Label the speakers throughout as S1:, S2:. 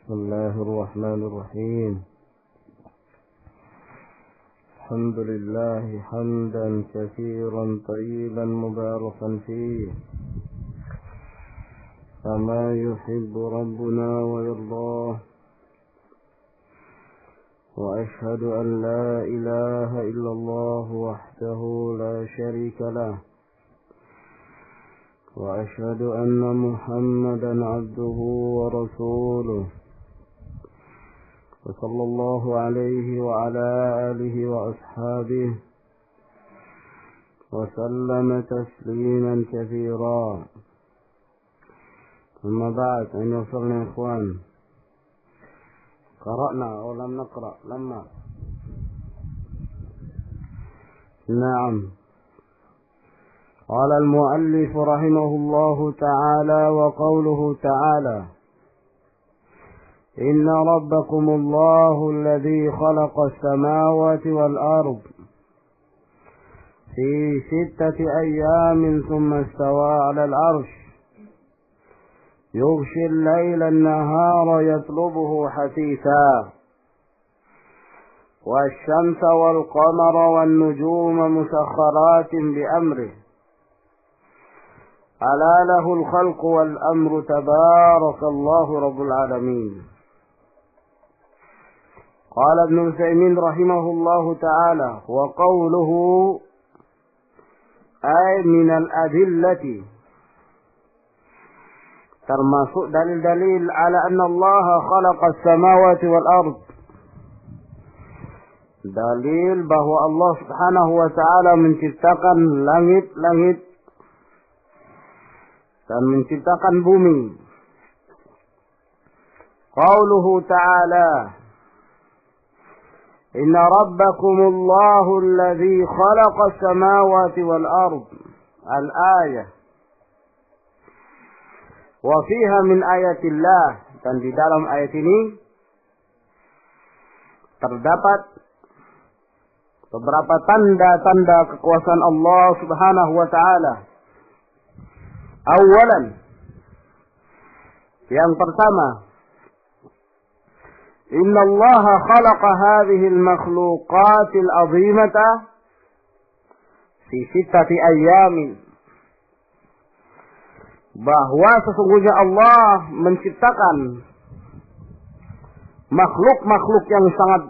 S1: بسم الله الرحمن الرحيم. الحمد لله حمدا كثيرا طيبا مباركا فيه كما يحب ربنا ويرضاه، وأشهد أن لا إله إلا الله وحده لا شريك له، وأشهد أن محمدا عبده ورسوله، وصلى الله عليه وعلى آله وأصحابه وسلم تسليما كثيرا. أما بعد، أيها الإخوان، قرأنا أو لم نقرأ؟ لما نعم. قال المؤلف رحمه الله تعالى: وقوله تعالى: إن ربكم الله الذي خلق السماوات والأرض في 6 أيام ثم استوى على العرش يغشي الليل النهار يطلبه حثيثا، والشمس والقمر والنجوم مسخرات بأمره، ألا له الخلق والأمر تبارك الله رب العالمين. قال ابن عثيمين رحمه الله تعالى: وقوله أي من الأدلة، termasuk dalil-dalil ala anna Allah khalaqa as-samawati wal ard, dalil bahwa Allah Subhanahu wa taala menciptakan langit-langit dan menciptakan bumi. Qauluhu ta'ala: Inna rabbakumullahu alladhi khalaqa as-samawati wal ard. Al-ayah. Wa fiha min ayatillah, dan di dalam ayat ini terdapat beberapa tanda-tanda kekuasaan Allah Subhanahu wa taala. Awalan, yang pertama, Inna Allah khalaqa hadhihi al-makhluqat al-'azimata fi 6 ayyamin, bahwa sesungguhnya Allah menciptakan makhluk-makhluk yang sangat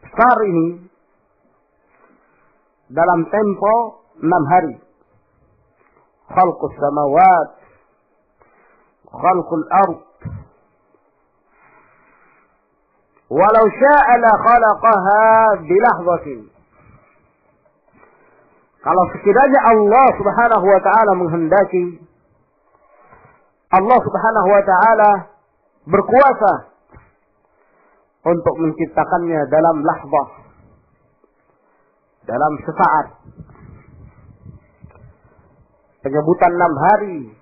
S1: besar ini dalam tempo 6 hari. Khalqus samawat, khalqul ard. Walau sya'a la khalaqaha bilahzatin. Kalau sekiranya Allah Subhanahu wa taala menghendaki, Allah Subhanahu wa taala berkuasa untuk menciptakannya dalam lahzah, dalam sesaat. Penyebutan 6 hari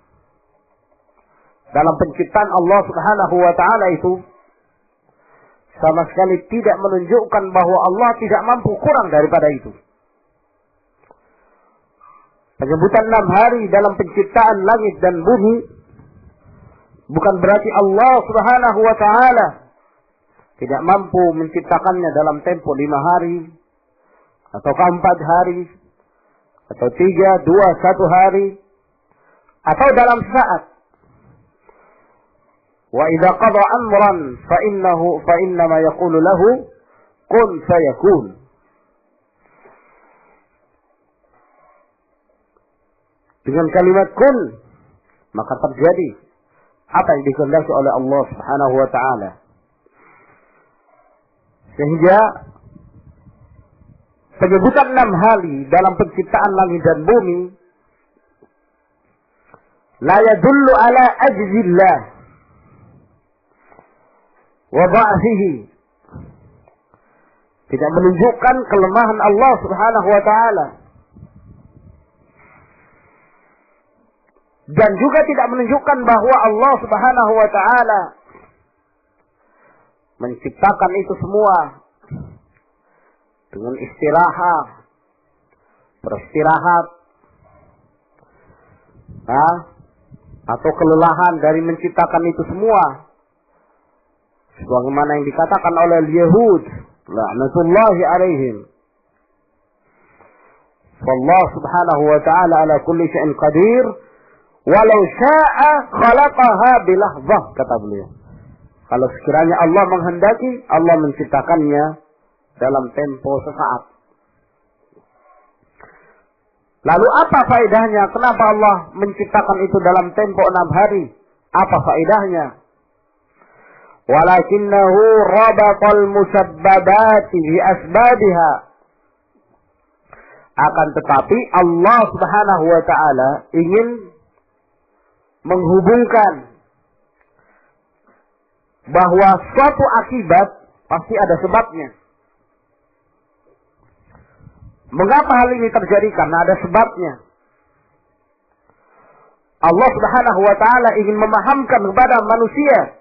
S1: dalam penciptaan Allah Subhanahu wa taala itu sama sekali tidak menunjukkan bahwa Allah tidak mampu kurang daripada itu. Penyebutan 6 hari dalam penciptaan langit dan bumi bukan berarti Allah Subhanahu wa taala tidak mampu menciptakannya dalam tempo 5 hari atau 4 hari atau 3, 2, 1 hari atau dalam saat. Wa idza qada amran fa innama yaqulu lahu kun fayakun. Dengan kalimat kun maka terjadi apa yang dikehendaki oleh Allah Subhanahu wa taala. Sehingga penyebutan 6 hari dalam penciptaan langit dan bumi la yadullu ala ajzillah wa dha'fihi, tidak menunjukkan kelemahan Allah Subhanahu wa taala, dan juga tidak menunjukkan bahwa Allah Subhanahu wa taala menciptakan itu semua dengan beristirahat, atau kelelahan dari menciptakan itu semua Sebagaimana yang dikatakan oleh Yahud, la'natullahi alaihim. Wallah subhanahu wa ta'ala ala kulli syai'in qadir, walau sya'a khalaqaha bilahzah, kata beliau. Kalau sekiranya Allah menghendaki, Allah menciptakannya dalam tempo sesaat. Lalu apa faedahnya? Kenapa Allah menciptakan itu dalam tempo 6 hari? Apa faedahnya? Walakinnahu rabatal musabbabati bi asbabiha. Akan tetapi Allah subhanahu wa ta'ala ingin menghubungkan bahwa suatu akibat pasti ada sebabnya. Mengapa hal ini terjadi? Karena ada sebabnya. Allah subhanahu wa ta'ala ingin memahamkan kepada manusia.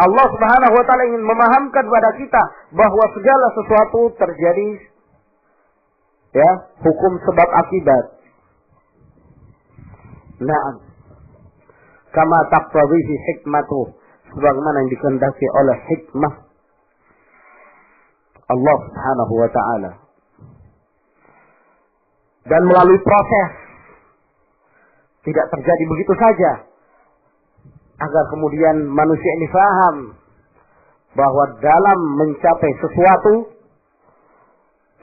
S1: Allah subhanahu wa ta'ala ingin memahamkan kepada kita bahwa segala sesuatu terjadi, ya, hukum sebab akibat. Naam. Kama taqtadhihi hikmatuh. Sebagaimana yang dikehendaki oleh hikmah Allah subhanahu wa ta'ala. Dan melalui proses, tidak terjadi begitu saja, agar kemudian manusia ini paham bahwa dalam mencapai sesuatu,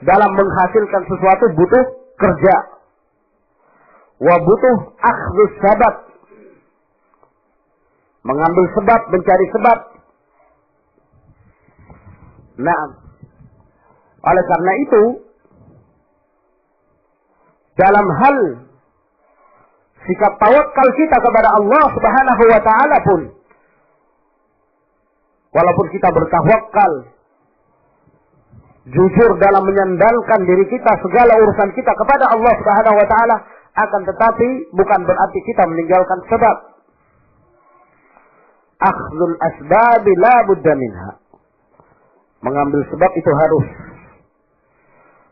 S1: dalam menghasilkan sesuatu butuh kerja, wa butuh akhdhus sabab, mengambil sebab, mencari sebab. Nah, oleh karena itu, dalam hal sikap tawakal kita kepada Allah subhanahu wa ta'ala pun, walaupun kita bertawakal, jujur dalam menyandarkan diri kita, segala urusan kita kepada Allah subhanahu wa ta'ala, akan tetapi bukan berarti kita meninggalkan sebab. Akhdhul asbabi la budda minha. Mengambil sebab itu harus.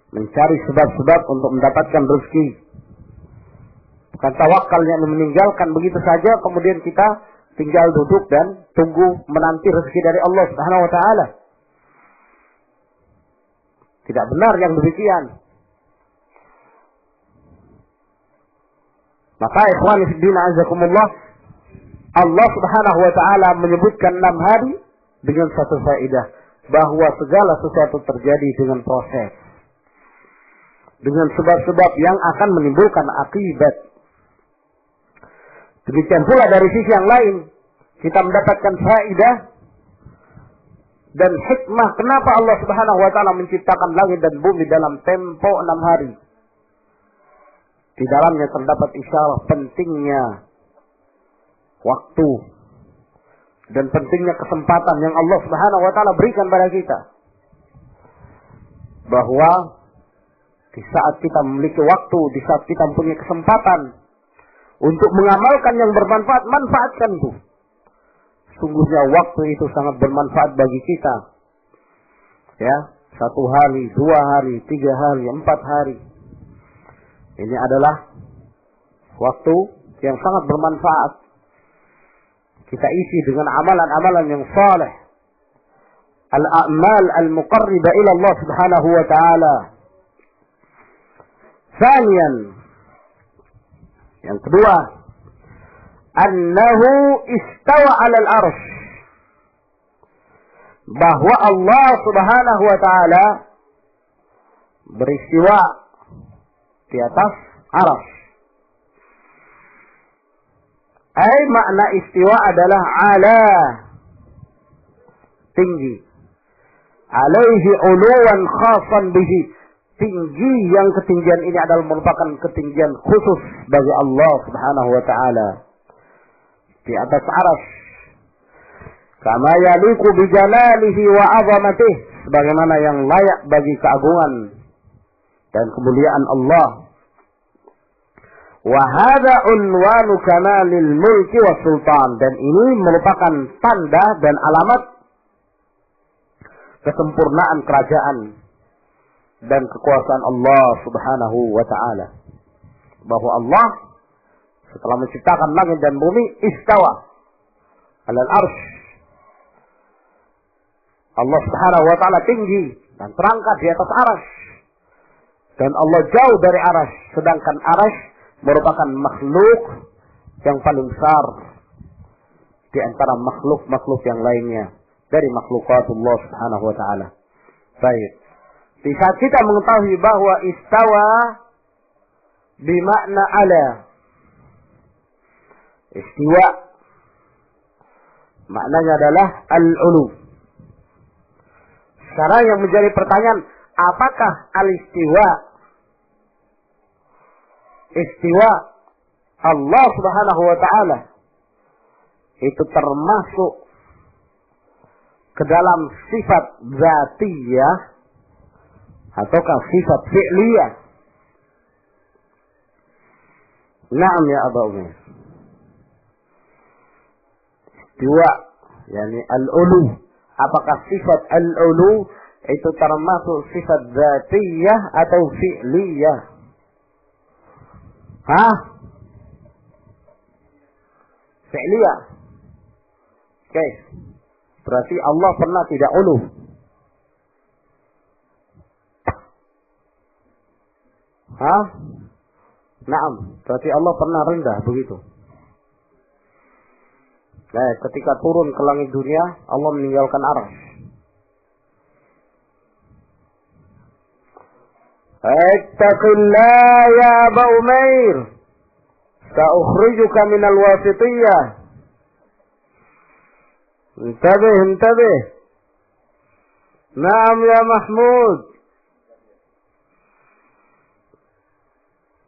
S1: Mencari sebab-sebab untuk mendapatkan rezeki. Bukan tawakal yang meninggalkan begitu saja, kemudian kita tinggal duduk dan tunggu menanti rezeki dari Allah subhanahu wa ta'ala. Tidak benar yang demikian. Maka ikhwani fiddin azakumullah, Allah subhanahu wa ta'ala menyebutkan 6 hari dengan satu faedah, bahwa segala sesuatu terjadi dengan proses, dengan sebab-sebab yang akan menimbulkan akibat. Demikian pula dari sisi yang lain, kita mendapatkan faedah dan hikmah kenapa Allah subhanahu wa ta'ala menciptakan langit dan bumi dalam tempo 6 hari. Di dalamnya terdapat isyarat pentingnya waktu dan pentingnya kesempatan yang Allah subhanahu wa ta'ala berikan pada kita. Bahwa di saat kita memiliki waktu, di saat kita mempunyai kesempatan untuk mengamalkan yang bermanfaat, manfaatkan itu. Sungguhnya waktu itu sangat bermanfaat bagi kita. Ya, 1 hari, 2 hari, 3 hari, 4 hari. Ini adalah waktu yang sangat bermanfaat. Kita isi dengan amalan-amalan yang saleh. Al-a'mal al-muqarribah ila Allah subhanahu wa ta'ala. Thaniyan, yang kedua, annahu istawa 'alal arsy. Bahwa Allah subhanahu wa ta'ala beristiwa di atas arsy. Makna istiwa adalah ala, tinggi. Alaihi uluwan khasan bihi, tinggi yang ketinggian ini adalah merupakan ketinggian khusus bagi Allah subhanahu wa ta'ala. Di atas arsy. Kama yaliku bijalalihi wa azamatih, sebagaimana yang layak bagi keagungan dan kemuliaan Allah. Wa hadza unwanu kamalil mulki was sultan, dan ini merupakan tanda dan alamat kesempurnaan kerajaan dan kekuasaan Allah subhanahu wa ta'ala. Bahwa Allah setelah menciptakan langit dan bumi, istawa 'alal arsy, Allah Subhanahu wa taala tinggi dan terangkat di atas arasy. Dan Allah jauh dari arasy, sedangkan arasy merupakan makhluk yang paling besar di antara makhluk-makhluk yang lainnya dari makhlukatullah Subhanahu wa taala. Baik. Di saat kita mengetahui bahwa istawa bermakna ala. Istiwa maknanya adalah al-ulu. Sekarang yang menjadi pertanyaan, apakah al-istiwa? Istiwa Allah Subhanahu wa taala itu termasuk ke dalam sifat zatiyah ataukah sifat fi'liyah? Naam ya Aba Umair. Istiwa yakni al-ulu. Apakah sifat al-ulu itu termasuk sifat zatiyah atau fi'liyah? Hah? Fi'liyah. Oke. Berarti Allah pernah tidak ulu. Hah? Naam. Berarti Allah pernah rendah begitu. Nah, ketika turun ke langit dunia, Allah meninggalkan arasy. Ittaqillah ya Aba Umair. Sa'ukhrijuka minal wasitiyah. Intabih. Naam ya Mahmud.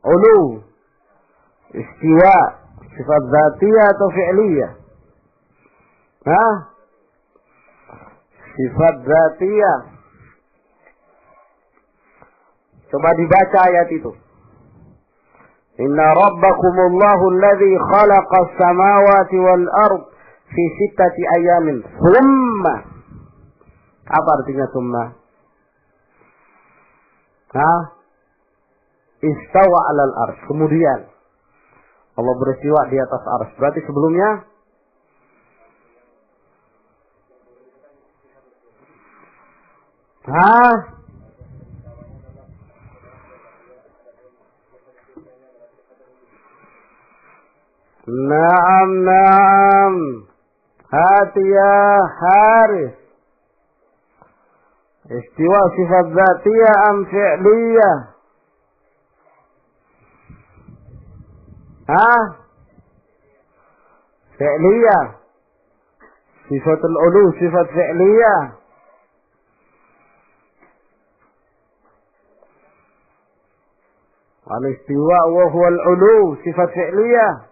S1: Ulu. Istiwa. Sifat zatiyah atau fi'liyah? Hah? Sifat zatiyah. Coba dibaca ayat itu. Inna rabbakumullahu alladhi khalaqa as-samawati wal ard fi sittati ayamin. Thumma. Apa artinya thumma? Hah? Istawa 'alal arsy. Kemudian Allah beristiwa di atas arsy. Berarti sebelumnya Naam. Hati ya Haris. Istiwa sifat zatiyah am fi'liyah? Fi'liyah. Sifatul ulu sifat fi'liyah. Al-istiwa wa huwa al-ulu sifat fi'liyah.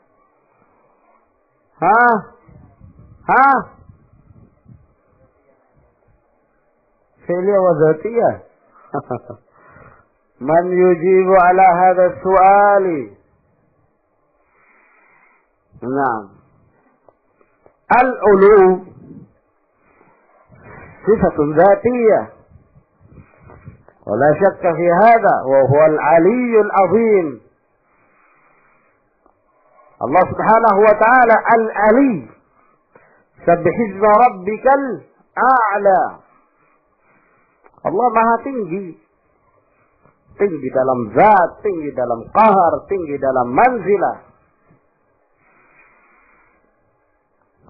S1: Fi'liyah wa zatiyah. Man yujibu ala hadha su'ali? Naam. Al-ulu sifatun zatiyah. ولا شك في هذا وهو العلي العظيم. Allah Subhanahu wa taala al-ali. Sabbih isma rabbikal a'la. Allah Maha tinggi. Tinggi dalam zat, tinggi dalam qahar, tinggi dalam manzilah.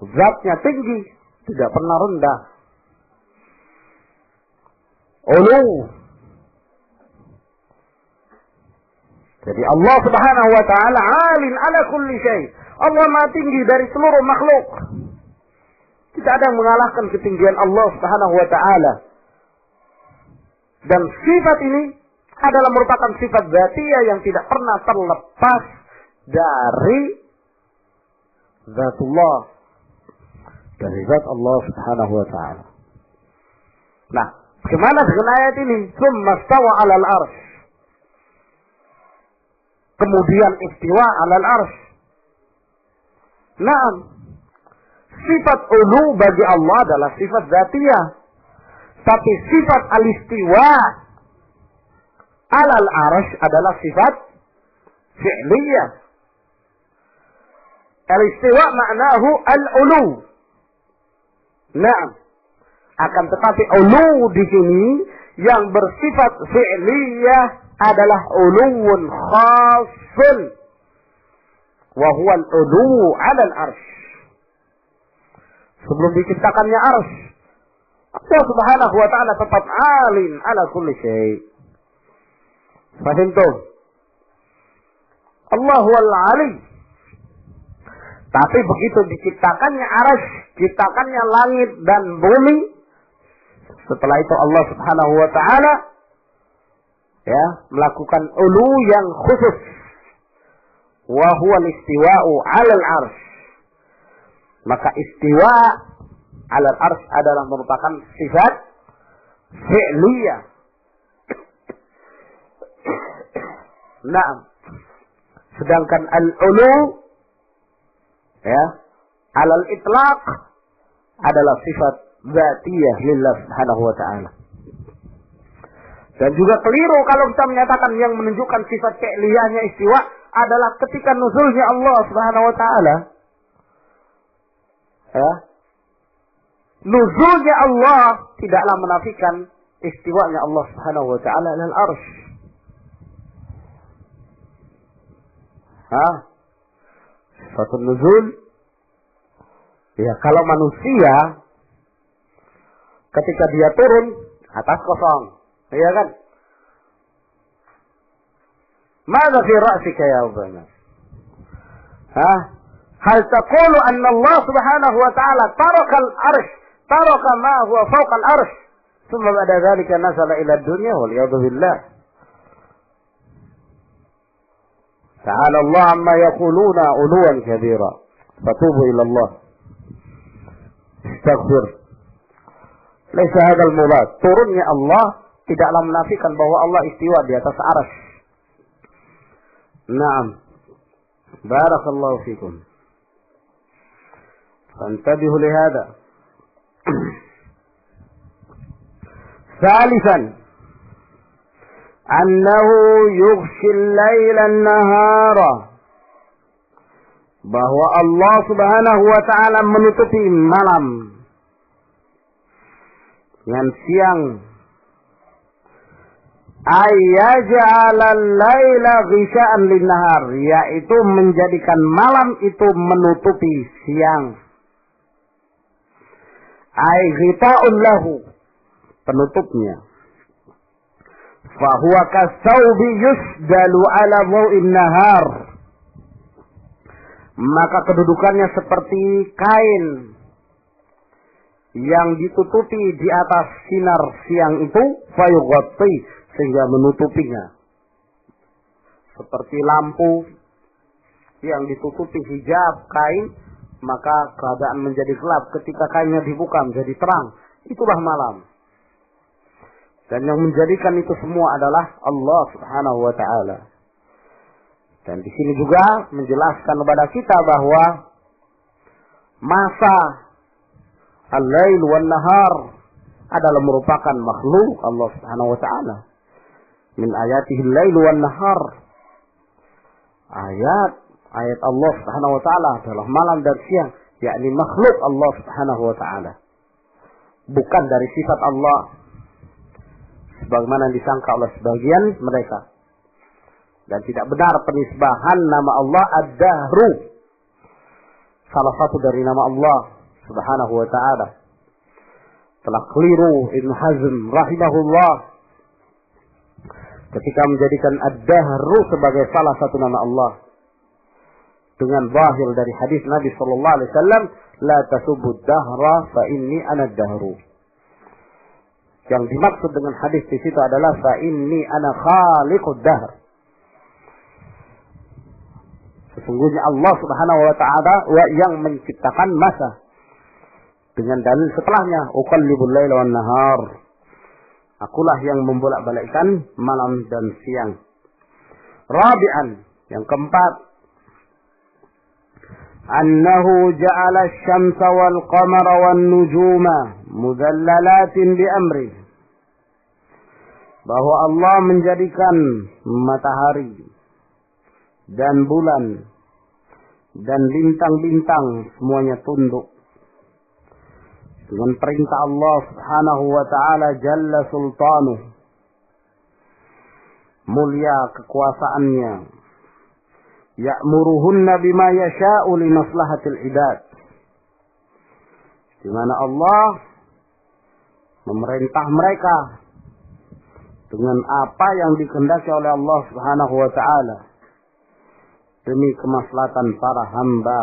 S1: Zatnya tinggi, tidak pernah rendah. Ulu. Jadi Allah Subhanahu wa taala alin ala kulli syai. Allah Maha tinggi dari seluruh makhluk. Tidak ada yang mengalahkan ketinggian Allah Subhanahu wa taala. Dan sifat ini adalah merupakan sifat dzatiyah yang tidak pernah terlepas dari zatullah, dari zat Allah Subhanahu wa taala. Nah, bagaimana dengan ayat ini? Tsumma stawa 'alal arsy. Kemudian istiwa 'alal arsy. Naam. Sifat ulu bagi Allah adalah sifat dzatiyah. Tapi sifat al-istiwa 'alal arsy adalah sifat fi'liyah. Al-istiwa maknahu al-ulu. Naam. Akan tetapi ulu di sini yang bersifat fi'liyah adalah uluun khasun. Wa huwa al-ulu 'ala al-'arsy. Sebelum diciptakannya arsy, Allah Subhanahu wa ta'ala tetap alim ala kulli syai'. Fahimtum? Allah wal ali. Tapi begitu diciptakannya arsy, ciptakannya langit dan bumi, setelah itu Allah Subhanahu wa ta'ala ya melakukan ulu yang khusus. Wa huwa al-istiwa'u 'ala al-'arsy. Maka istiwa 'ala al-'arsy adalah merupakan sifat fi'liyah. Naam. Sedangkan al-ulu ya 'ala al-itlaq adalah sifat dzatiyah lillah Subhanahu wa ta'ala. Dan juga keliru kalau kita menyatakan yang menunjukkan sifat fi'liyahnya istiwa adalah ketika nuzulnya Allah Subhanahu wa ta'ala. Ya. Nuzulnya Allah tidaklah menafikan istiwanya Allah Subhanahu wa ta'ala alal arsy. Suatu nuzul ya kalau manusia ketika dia turun atas kosong, ya kan? Mada fi ra'sika ya ubana? Hal taqulu anna Allah Subhanahu wa ta'ala taraka al-'arsy, taraka ma huwa fawqa al-'arsy, thumma ba'da dhalika nazala ila ad-dunya wal ya'udzu billah. Ta'ala Allah amma yaquluna 'uluwan kabira. Fatubu ila Allah. Astaghfir. Laisa hadzal murad. Turunnya Allah tidaklah menafikan bahwa Allah istiwa di atas arsy. Naam. Barakallahu fikum. Fantabihu lihada. Thalithan, annahu yughshi al-laila an-nahara. Bahwa Allah Subhanahu wa ta'ala menutupi malam dengan siang. Ayyaj'ala al-laila ghisha'an lin-nahar, yaitu menjadikan malam itu menutupi siang. Ay ghita'un lahu, penutupnya. Fahuwa kasawbi yusdalu ala mau'in nahar, maka kedudukannya seperti kain yang ditutupi di atas sinar siang itu, fayughatti, sehingga menutupinya. Seperti lampu yang ditutupi hijab kain, maka keadaan menjadi gelap. Ketika kainnya dibuka menjadi terang. Itulah malam. Dan yang menjadikan itu semua adalah Allah Subhanahu wa ta'ala. Dan di sini juga menjelaskan kepada kita bahwa masa al-lail wan nahar adalah merupakan makhluk Allah Subhanahu wa ta'ala. Min ayatihi al-lail wan nahar. Ayat Allah Subhanahu wa ta'ala adalah malam dan siang, yakni makhluk Allah Subhanahu wa ta'ala. Bukan dari sifat Allah sebagaimana disangka oleh sebagian mereka. Dan tidak benar penisbahan nama Allah Ad-Dahru, salah satu dari nama Allah Subhanahu wa ta'ala. Telah keliru Ibn Hazm rahimahullah ketika menjadikan Ad-Dahru sebagai salah satu nama Allah, dengan zahir dari hadis Nabi sallallahu alaihi wasallam, la tasubud dahra fa inni ana ad-dahru. Yang dimaksud dengan hadis di situ adalah fa inni ana khaliqud dahr. Sesungguhnya Allah Subhanahu wa ta'ala yang menciptakan masa. Dengan dalil setelahnya, uqallibul laila wan nahar. Akulah yang membolak-balikkan malam dan siang. Rabi'an, yang keempat, annahu ja'ala asy-syamsa wal qamara wan nujuma mudallalatin bi amri. Bahwa Allah menjadikan matahari dan bulan dan bintang-bintang semuanya tunduk dengan perintah Allah Subhanahu wa ta'ala Jalla Sultanuh, mulia kekuasaannya, ya'muruhunna bima yasha'u li maslahatil ibad, di mana Allah memerintah mereka dengan apa yang dikehendaki oleh Allah Subhanahu wa ta'ala demi kemaslahatan para hamba.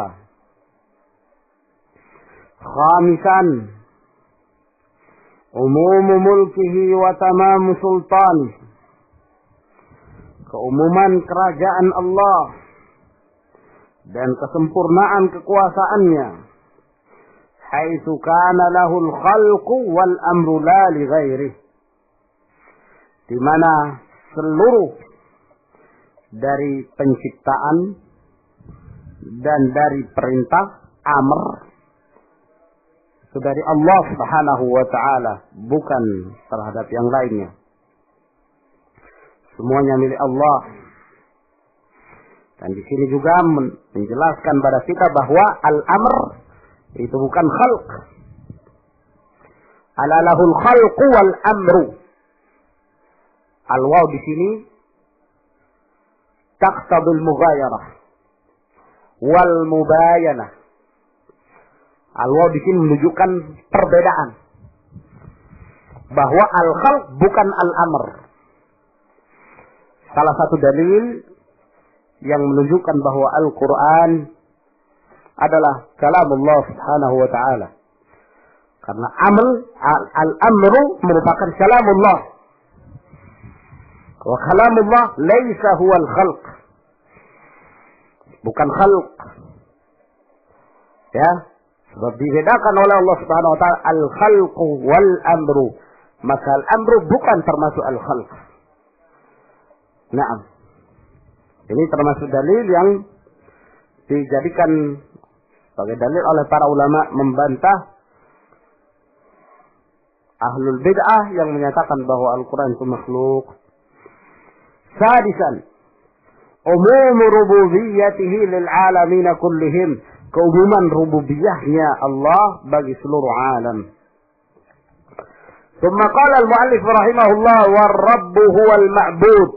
S1: Khamisan, umumu mulkihi wa tamamu sultanih, keumuman kerajaan Allah dan kesempurnaan kekuasaannya, haitsu kana lahul khalqu wal amru la li ghairihi, di mana seluruh dari penciptaan dan dari perintah amr itu dari Allah Subhanahu wa ta'ala, bukan terhadap yang lainnya. Semuanya milik Allah. Dan di sini juga menjelaskan pada kita bahwa al-amr itu bukan khalq. Ala lahul khalqu wal amru. Al-waw di sini taqtadul mughayarah wal mubayanah. Al-waw di sini menunjukkan perbedaan, bahwa al-khalq bukan al-amr. Salah satu dalil yang menunjukkan bahwa Al-Quran adalah kalamullah Subhanahu wa ta'ala, karena al-amru merupakan kalamullah, wa kalamullah laisa huwa al-khalq, bukan khalq, ya. Sebab dibedakan oleh Allah Subhanahu wa ta'ala al-khalqu wal amru. Maka al-amru bukan termasuk al-khalq. Naam. Ini termasuk dalil yang dijadikan sebagai dalil oleh para ulama membantah ahlul bid'ah yang menyatakan bahwa Al-Quran itu makhluk. Sadisan, umum rububiyyatihi lil alamin kullihim, keumuman rububiyahnya Allah bagi seluruh alam. Thumma qala al-mu'allif rahimahullah war-rabbu huwal ma'bud.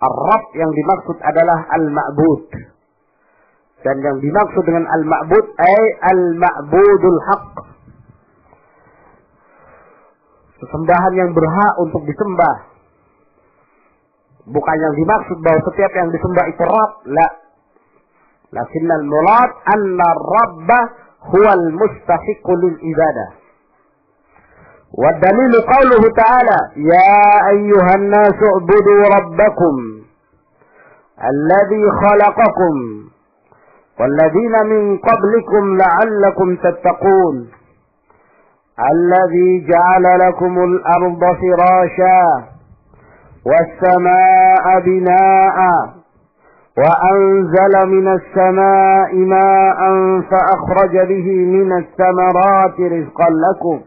S1: Ar-rabb yang dimaksud adalah al-ma'bud. Dan yang dimaksud dengan al-ma'bud ay al-ma'budul haqq. Sesembahan yang berhak untuk disembah. Bukan yang dimaksud bahwa setiap yang disembah itu Rabb, la. Lakin al-murad anna ar-rabba huwa al-mustahiqu lil-ibadah. Wa dalilu qawluhu ta'ala, ya ayyuhan nasu u'budu rabbakum alladhi khalaqakum walladhina min qablikum la'allakum tattaqun alladhi ja'ala lakumul arda firasha was-samaa'a binaa'a وأنزل من السماء ماء فأخرج به من الثمرات رزقا لكم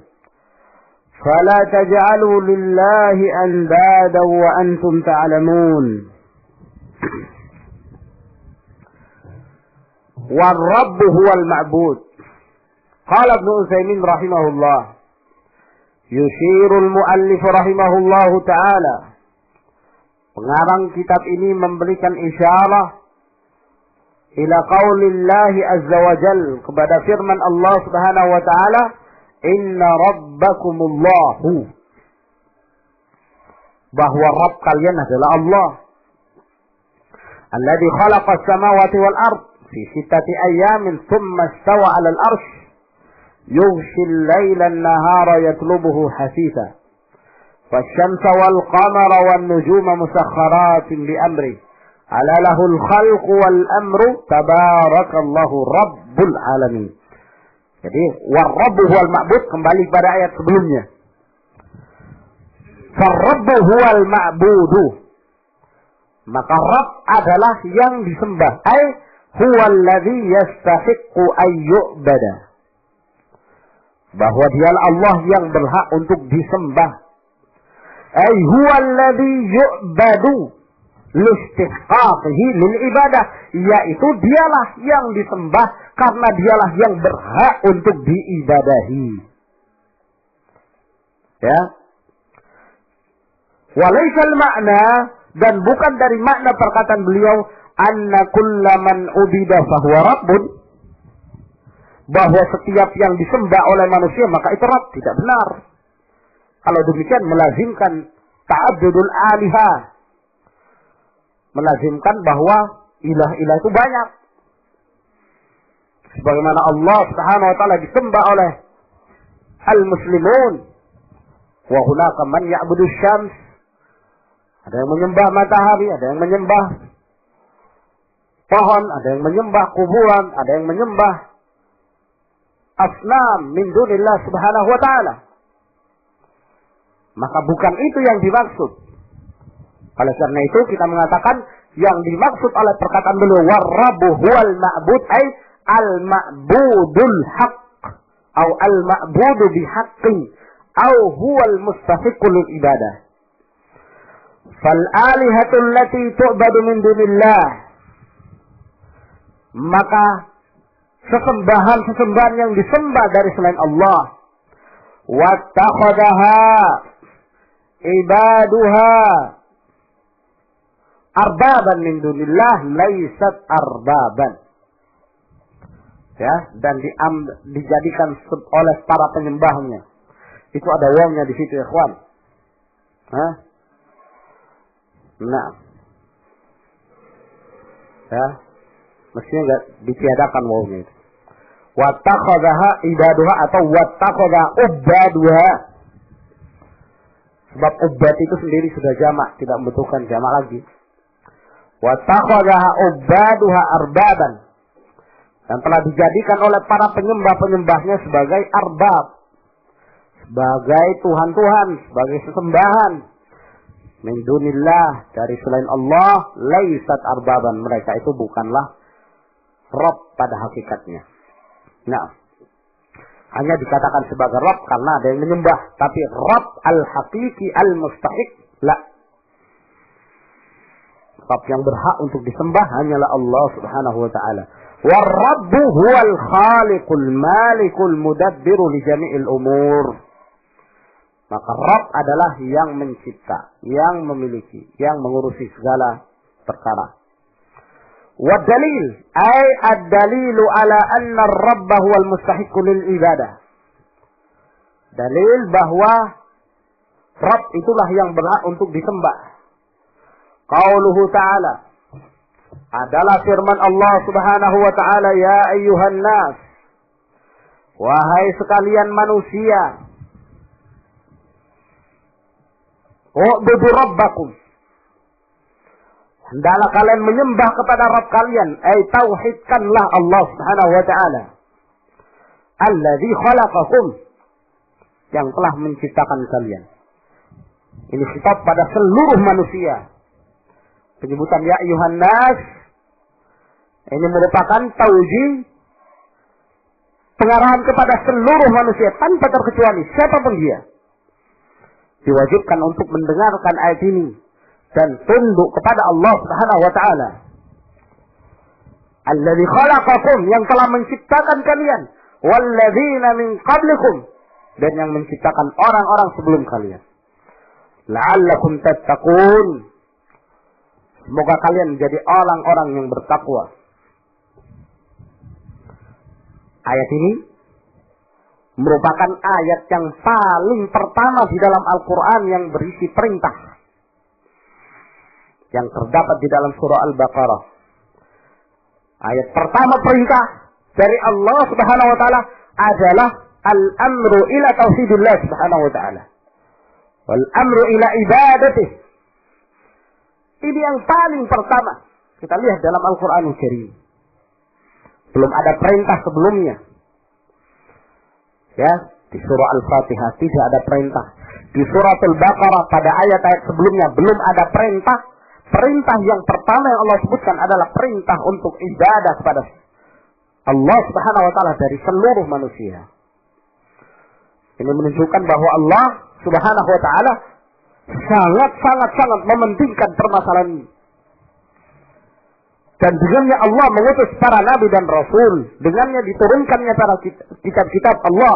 S1: فلا تجعلوا لله أندادا وأنتم تعلمون. والرب هو المعبود. قال ابن عثيمين رحمه الله يشير المؤلف رحمه الله تعالى, pengarang kitab ini memberikan isyarah ila qaulillahi azza wa jal, kepada firman Allah Subhanahu wa ta'ala, inna rabbakumullahu, bahwa Rabb kalian adalah Allah, alladhi khalaqas samawati wal ard fi sittati ayyamin thumma istawa 'alal arsh yughshi al-laila an-nahara yatlubuhu hasitha والشمس والقمر والنجوم مسخرات بأمره ألا له الخلق والأمر تبارك الله رب العالمين. Jadi war-rabb huwal ma'bud kembali pada ayat sebelumnya. Far-rabb huwal ma'budu, maka Rabb adalah yang disembah, ay huwal ladzi yastahiqqu ay yu'bada, bahwa dialah Allah yang berhak untuk disembah. Ay huwa alladhi yu'badu, listihqaqihi lil ibadah, yaitu dialah yang disembah karena dialah yang berhak untuk diibadahi. Ya. Walaisal makna, dan bukan dari makna perkataan beliau anna kullaman ubida fahuwa rabbun, bahwa setiap yang disembah oleh manusia maka itu Rabb. Tidak benar. Kalau demikian melazimkan ta'addudul alihah, melazimkan bahwa ilah-ilah itu banyak. Sebagaimana Allah Subhanahu wa taala disembah oleh al-muslimun, wa hunaka man ya'budu syams. Ada yang menyembah matahari, ada yang menyembah pohon, ada yang menyembah kuburan, ada yang menyembah asnam min dunillah Subhanahu wa taala. Maka bukan itu yang dimaksud. Oleh karena itu kita mengatakan yang dimaksud oleh perkataan beliau warrabu huwal ma'bud ay al-ma'budul haqq atau al-ma'budu bihaqqin atau huwal mustahiqqu lil ibadah. Fal alihatu allati tu'badu min dunillah, maka sesembahan yang disembah dari selain Allah, wattakhadaha ibaduha arbaban min dunillah laysat arbaban. Ya, dan dijadikan oleh para penyembahnya. Itu ada wawnya di situ, ya ikhwan. Hah? Nah. Ya. Mestinya enggak ditiadakan wawnya itu. Wattakhadaha ibaduha atau wattakhadha ubaduha. Sebab ubat itu sendiri sudah jamak, tidak membutuhkan jamak lagi. Wattakhadha ubaduha arbaban, dan telah dijadikan oleh para penyembah-penyembahnya sebagai arbab, sebagai tuhan-tuhan, sebagai sesembahan. Min dunillah, dari selain Allah, laisat arbaban, mereka itu bukanlah Rabb pada hakikatnya. Nah, hanya dikatakan sebagai Rabb karena ada yang menyembah, tapi Rabb al-haqiqi al-mustahiq la. Rabb yang berhak untuk disembah hanyalah Allah Subhanahu wa taala. War-Rabbu huwal khaliqul malikul mudabbiru li jami'il umur. Maka Rabb adalah yang mencipta, yang memiliki, yang mengurusi segala perkara. Wa dalil ay ad-dalilu ala anna ar-Rabb huwal mustahiqqu lil ibadah. Dalil bahwa Rabb itulah yang berhak untuk disembah. Qauluhu ta'ala, adalah firman Allah Subhanahu wa ta'ala, ya ayyuhan nas, wahai sekalian manusia, u'budu rabbakum, hendaklah kalian menyembah kepada Rabb kalian, ay tauhidkanlah Allah Subhanahu wa ta'ala, alladzi khalaqakum, yang telah menciptakan kalian. Ini khitab pada seluruh manusia. Penyebutan ya ayyuhan nas ini merupakan taujih, pengarahan kepada seluruh manusia tanpa terkecuali siapapun dia. Diwajibkan untuk mendengarkan ayat ini dan tunduk kepada Allah Subhanahu wa taala. Alladzi khalaqakum, yang telah menciptakan kalian, walladzina min qablikum, dan yang menciptakan orang-orang sebelum kalian. La'allakum tattaqun, semoga kalian menjadi orang-orang yang bertakwa. Ayat ini merupakan ayat yang paling pertama di dalam Al-Quran yang berisi perintah, yang terdapat di dalam surah Al-Baqarah. Ayat pertama perintah dari Allah Subhanahu wa taala adalah al-amru ila tauhidillah Subhanahu wa taala, wal amru ila ibadatih. Ini yang paling pertama kita lihat dalam Al-Quran Al-Karim. Belum ada perintah sebelumnya. Ya, di surah Al-Fatihah tidak ada perintah. Di surah Al-Baqarah pada ayat-ayat sebelumnya belum ada perintah. Perintah yang pertama yang Allah sebutkan adalah perintah untuk ibadah kepada Allah Subhanahu wa taala dari seluruh manusia. Ini menunjukkan bahwa Allah Subhanahu wa taala sangat mementingkan permasalahan ini. Dan dengannya Allah mengutus para nabi dan rasul. Dengannya diturunkannya para kitab-kitab Allah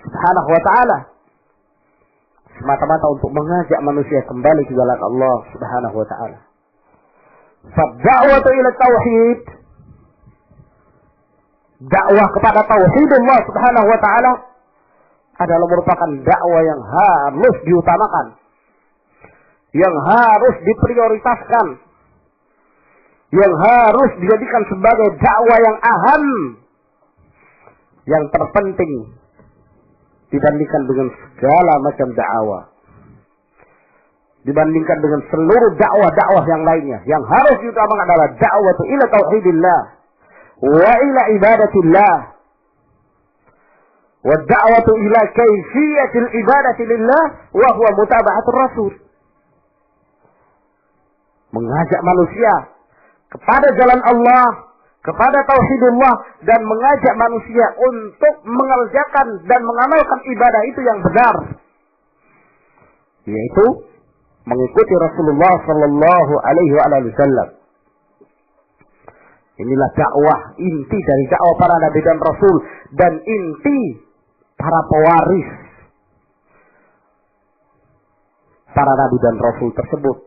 S1: Subhanahu wa ta'ala. Semata-mata untuk mengajak manusia kembali ke jalan Allah Subhanahu wa ta'ala. Fad-da'watu ila tauhid, dakwah kepada tauhidullah Subhanahu wa ta'ala adalah merupakan dakwah yang harus diutamakan, yang harus diprioritaskan, yang harus dijadikan sebagai dakwah yang aham, yang terpenting dibandingkan dengan segala macam dakwah, dibandingkan dengan seluruh dakwah-dakwah yang lainnya. Yang harus diutamakan adalah dakwah ila tauhidillah wa ila ibadatillah wa da'watu ila kaifiyatil ibadati lillah wa huwa mutaba'atur rasul. Mengajak manusia kepada jalan Allah, kepada tauhidullah, dan mengajak manusia untuk mengerjakan dan mengamalkan ibadah itu yang benar, yaitu mengikuti Rasulullah sallallahu alaihi wasallam. Inilah dakwah, inti dari dakwah para nabi dan rasul, dan inti para pewaris para nabi dan rasul tersebut.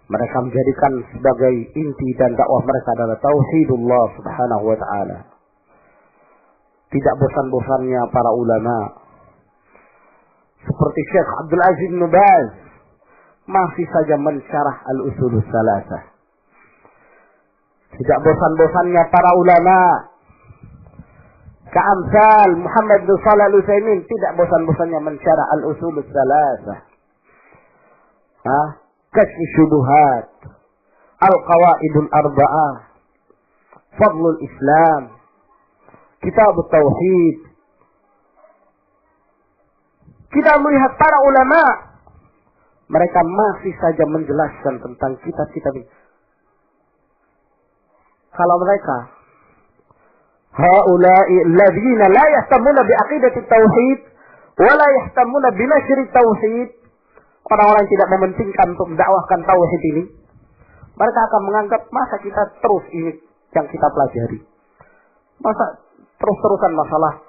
S1: Mereka menjadikan sebagai inti dan dakwah mereka adalah tauhidullah Subhanahu wa ta'ala. Tidak bosan-bosannya para ulama seperti Syekh Abdul Aziz bin Baz masih saja mensyarah al-usulus salasah. Tidak bosan-bosannya para ulama ka'amsal Muhammad bin Shalih Al-Utsaimin tidak bosan-bosannya mensyarah al-usulus salasah. Kashf syubuhat, al-qawaidul arba'ah, fadlul Islam, kitab tauhid. Kita melihat para ulama, mereka masih saja menjelaskan tentang kitab-kitab ini. Kalau mereka haula'i alladzina la yahtamuna bi aqidati tauhid wa la yahtamuna bi nashri tauhid, orang-orang yang tidak mementingkan untuk mendakwahkan tauhid ini, mereka akan menganggap masa kita terus ini yang kita pelajari, masa terus-terusan masalah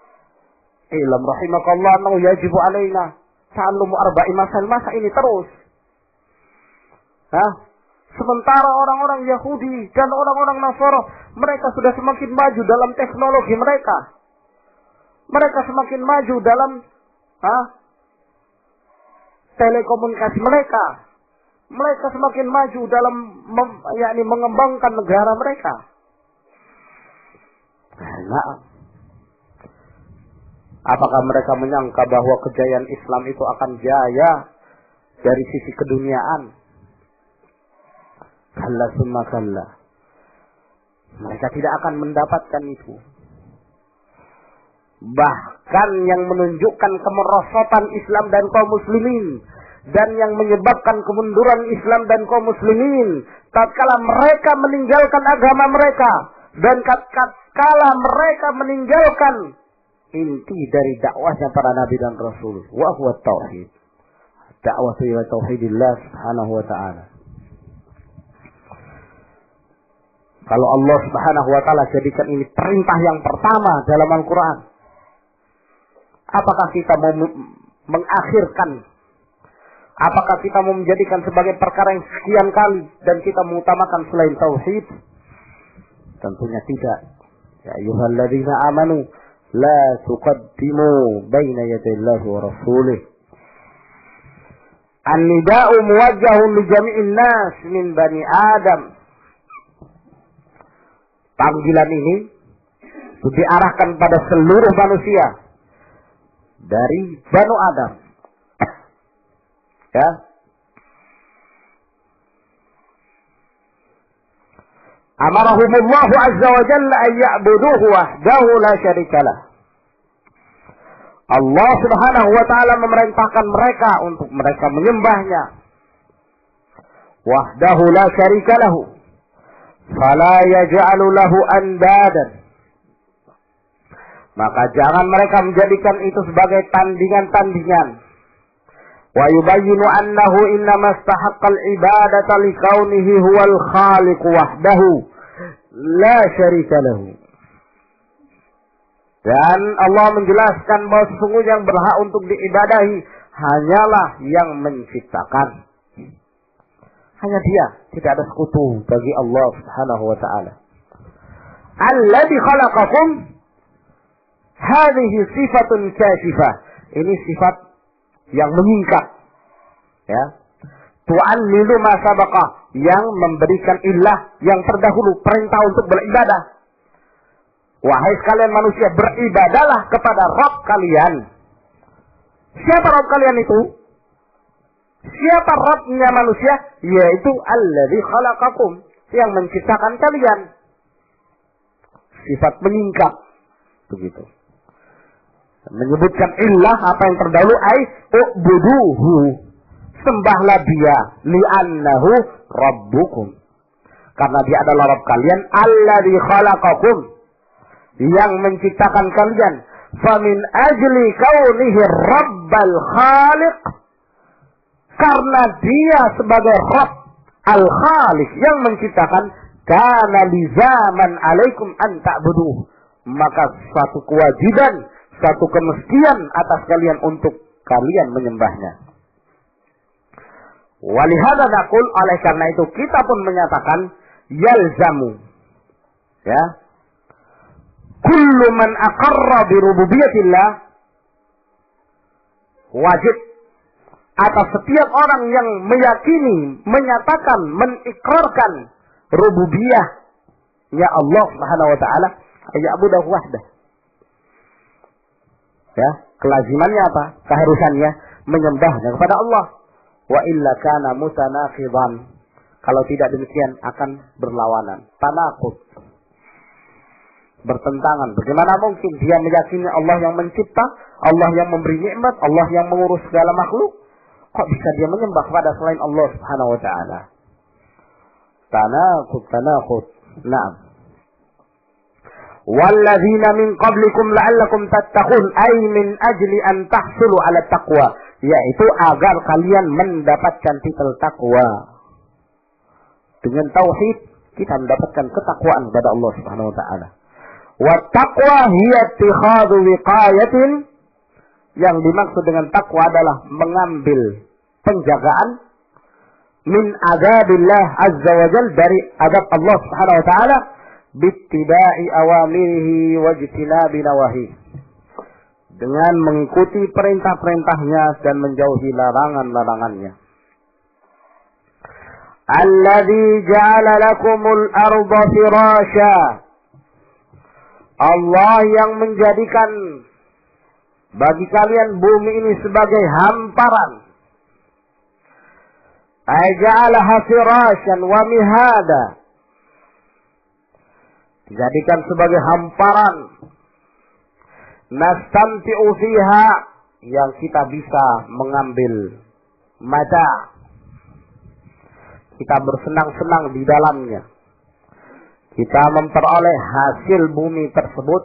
S1: ilm rahimakallah annahu yajibu alaina ta'allumu arba'i masail, masa ini terus. Sementara orang-orang Yahudi dan orang-orang Nasara, mereka sudah semakin maju dalam teknologi mereka. Mereka semakin maju dalam telekomunikasi mereka. Mereka semakin maju dalam mengembangkan negara mereka. Nah, apakah mereka menyangka bahwa kejayaan Islam itu akan jaya dari sisi keduniaan? Kalla summa kalla. Mereka tidak akan mendapatkan itu. Bahkan yang menunjukkan kemerosotan Islam dan kaum muslimin, dan yang menyebabkan kemunduran Islam dan kaum muslimin tatkala mereka meninggalkan agama mereka, dan tatkala mereka meninggalkan inti dari dakwahnya para nabi dan rasul, wa huwa tauhid, dakwah ila tauhidillah subhanahu wa ta'ala. Kalau Allah Subhanahu wa ta'ala jadikan ini perintah yang pertama dalam Al-Quran, apakah kita mau mengakhirkan? Apakah kita mau menjadikan sebagai perkara yang sekian kali dan kita mengutamakan selain tauhid? Tentunya tidak. Ya ayyuhalladzina amanu la tuqaddimu baina yadayillahi wa rasulih. An-nida'u muwajjahun li jami'in nas min bani Adam. Panggilan ini diarahkan pada seluruh manusia dari Banu Adam. Ya. Amarahumullahu azza wa jalla an ya'buduhu wahdahu la syarikalah. Allah Subhanahu wa ta'ala memerintahkan mereka untuk mereka menyembahnya. Wahdahu la syarikalahu. Fala yaj'alu lahu andadan. Maka jangan mereka menjadikan itu sebagai tandingan-tandingan. Wa yubayyinu annahu innama istahaqqal ibadata likaunihi huwal khaliq wahdahu la syarika lahu. Dan Allah menjelaskan bahwa sesungguhnya yang berhak untuk diibadahi hanyalah yang menciptakan. Hanya Dia, tidak ada sekutu bagi Allah Subhanahu wa taala. Alladzi khalaqakum, hadhihi sifatun kashifah. Ini sifat yang menyingkap. Ya. Tu'allilu ma sabaqa, yang memberikan ilah yang terdahulu, perintah untuk beribadah. Wahai sekalian manusia, beribadalah kepada Rabb kalian. Siapa Rabb kalian itu? Siapa Rabbnya manusia? Yaitu alladzi khalaqakum, yang menciptakan kalian. Sifat menyingkap. Begitu. Menyebutkan ilah apa yang terdahulu, ay u'buduhu, sembahlah Dia, li'annahu rabbukum, karena Dia adalah Rabb kalian. Alladzi khalaqakum, yang menciptakan kalian. Famin ajli kaunihi rabbal khaliq, karena Dia sebagai Rabb al-khaliq yang menciptakan, kana lizaman alaikum an ta'buduh, maka suatu kewajiban, satu kemestian atas kalian untuk kalian menyembahnya. Walihada naqul, oleh karena itu kita pun menyatakan yalzamu, ya, kullu man aqarra bi rububiyatillah, wajib atas setiap orang yang meyakini, menyatakan, mengikrarkan rububiyahnya Allah Subhanahu wa taala, ya'budahu wahdah. Ya, kelazimannya apa? Keharusannya menyembahnya kepada Allah. Wa illa kana mutanaqidan. Kalau tidak demikian akan berlawanan, tanaqud, bertentangan. Bagaimana mungkin dia meyakini Allah yang mencipta, Allah yang memberi nikmat, Allah yang mengurus segala makhluk, kok bisa dia menyembah kepada selain Allah Subhanahu wa taala? Tanaqud. Naam. Walladzina min qablikum la'allakum tattaqun, ay min ajli an tahsulu 'ala taqwa, yaitu agar kalian mendapatkan titel takwa. Dengan tauhid kita mendapatkan ketakwaan kepada Allah Subhanahu wa taala. Wa taqwa hiya ittikhadhu wiqayatin, yang dimaksud dengan takwa adalah mengambil penjagaan min azabillah azza wa jalla, dari azab Allah Subhanahu wa taala, bittiba'i awamirihi wajtinabi nawahi, dengan mengikuti perintah-perintahnya dan menjauhi larangan-larangannya. Alladzi ja'ala lakumul arda firasya, Allah yang menjadikan bagi kalian bumi ini sebagai hamparan. Aja'alaha firasyan wa mihada, dijadikan sebagai hamparan. Nastamti'u fiha, yang kita bisa mengambil mata, kita bersenang-senang di dalamnya. Kita memperoleh hasil bumi tersebut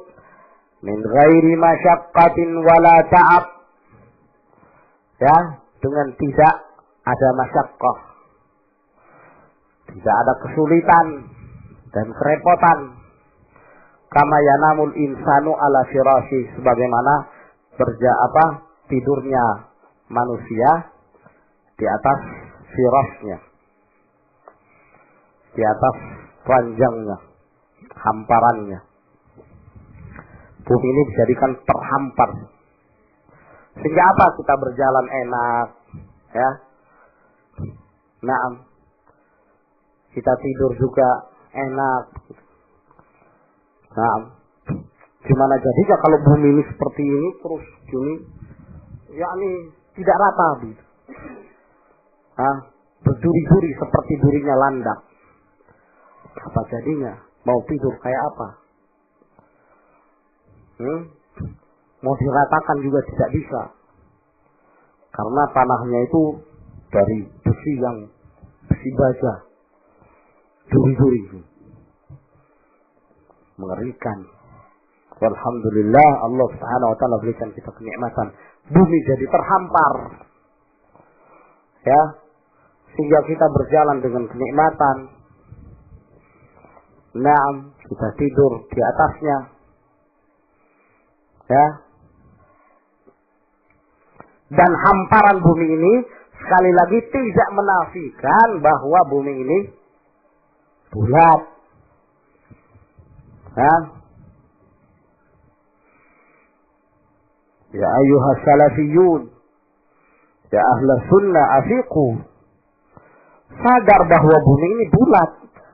S1: min ghairi masyaqqatin wala ta'ab, ya, dengan tidak ada masyaqqah, tidak ada kesulitan dan kerepotan. Kama yanamul insanu ala firasyi, sebagaimana tidurnya manusia di atas firasnya, di atas ranjangnya, hamparannya. Bumi ini dijadikan terhampar, sehingga apa? Kita berjalan enak, ya. Naam, kita tidur juga enak. Naam, gimana jadinya kalau bumi ini seperti ini terus gini, yakni tidak rata, gitu. Berduri-duri seperti durinya landak. Apa jadinya? Mau tidur kayak apa? Mau diratakan juga tidak bisa, karena tanahnya itu dari besi yang besi baja, duri-duri, mengerikan. Alhamdulillah Allah Subhanahu wa taala berikan kita kenikmatan, bumi jadi terhampar, ya, sehingga kita berjalan dengan kenikmatan. Naam, kita tidur di atasnya, ya. Dan hamparan bumi ini sekali lagi tidak menafikan bahwa bumi ini bulat. Ya. Ya ayyuhas salafiyun, ya ahla sunnah afiqu. Sadar bahwa bumi ini bulat.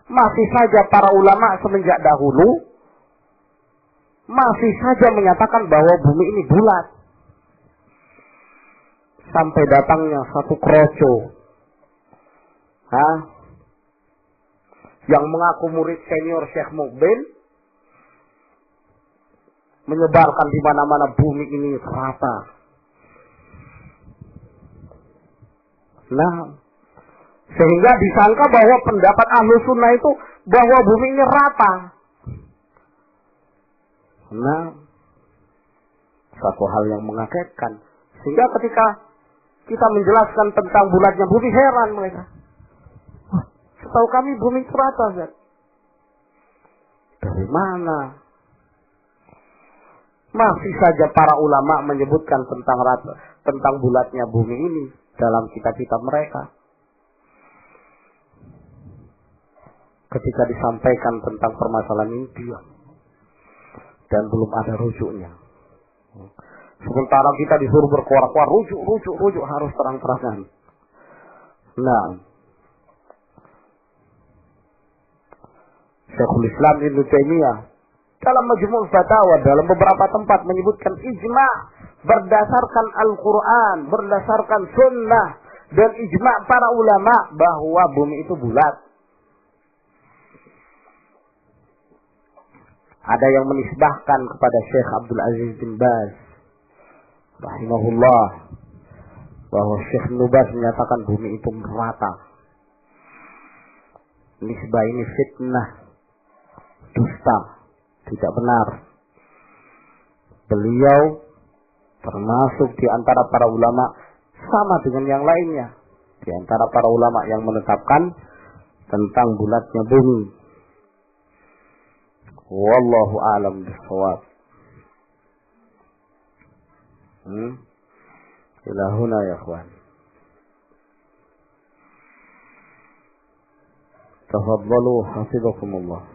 S1: Masih saja para ulama semenjak dahulu masih saja menyatakan bahwa bumi ini bulat. Sampai datangnya satu kroco, yang mengaku murid senior Syekh Mukbil, menyebarkan di mana-mana bumi ini rata. Nah, sehingga disangka bahwa pendapat ahlu sunnah itu bahwa bumi ini rata. Nah, satu hal yang mengagetkan. Sehingga ketika kita menjelaskan tentang bulatnya bumi, heran mereka. Setahu kami bumi itu rata, Zat. Dari mana? Masih saja para ulama menyebutkan tentang rata, tentang bulatnya bumi ini dalam kitab-kitab mereka. Ketika disampaikan tentang permasalahan ini, diam. Dan belum ada rujuknya. Sementara kita disuruh berkuar-kuar, rujuk harus terang-terangan. Nah, Syekhul Islam Ibnu Taimiyah dalam Majmu' Fatawa dalam beberapa tempat menyebutkan ijma' berdasarkan Al-Quran, berdasarkan sunnah, dan ijma' para ulama bahwa bumi itu bulat. Ada yang menisbahkan kepada Syekh Abdul Aziz bin Baz rahimahullah bahwa Syekh Ibnu Baz menyatakan bumi itu merata. Nisbah ini fitnah, dusta, tidak benar. Beliau termasuk di antara para ulama sama dengan yang lainnya, di antara para ulama yang menetapkan tentang bulatnya bumi. Wallahu a'lam bishawab. Ila huna ya ikhwan. Tafaddalu hafizakumullah.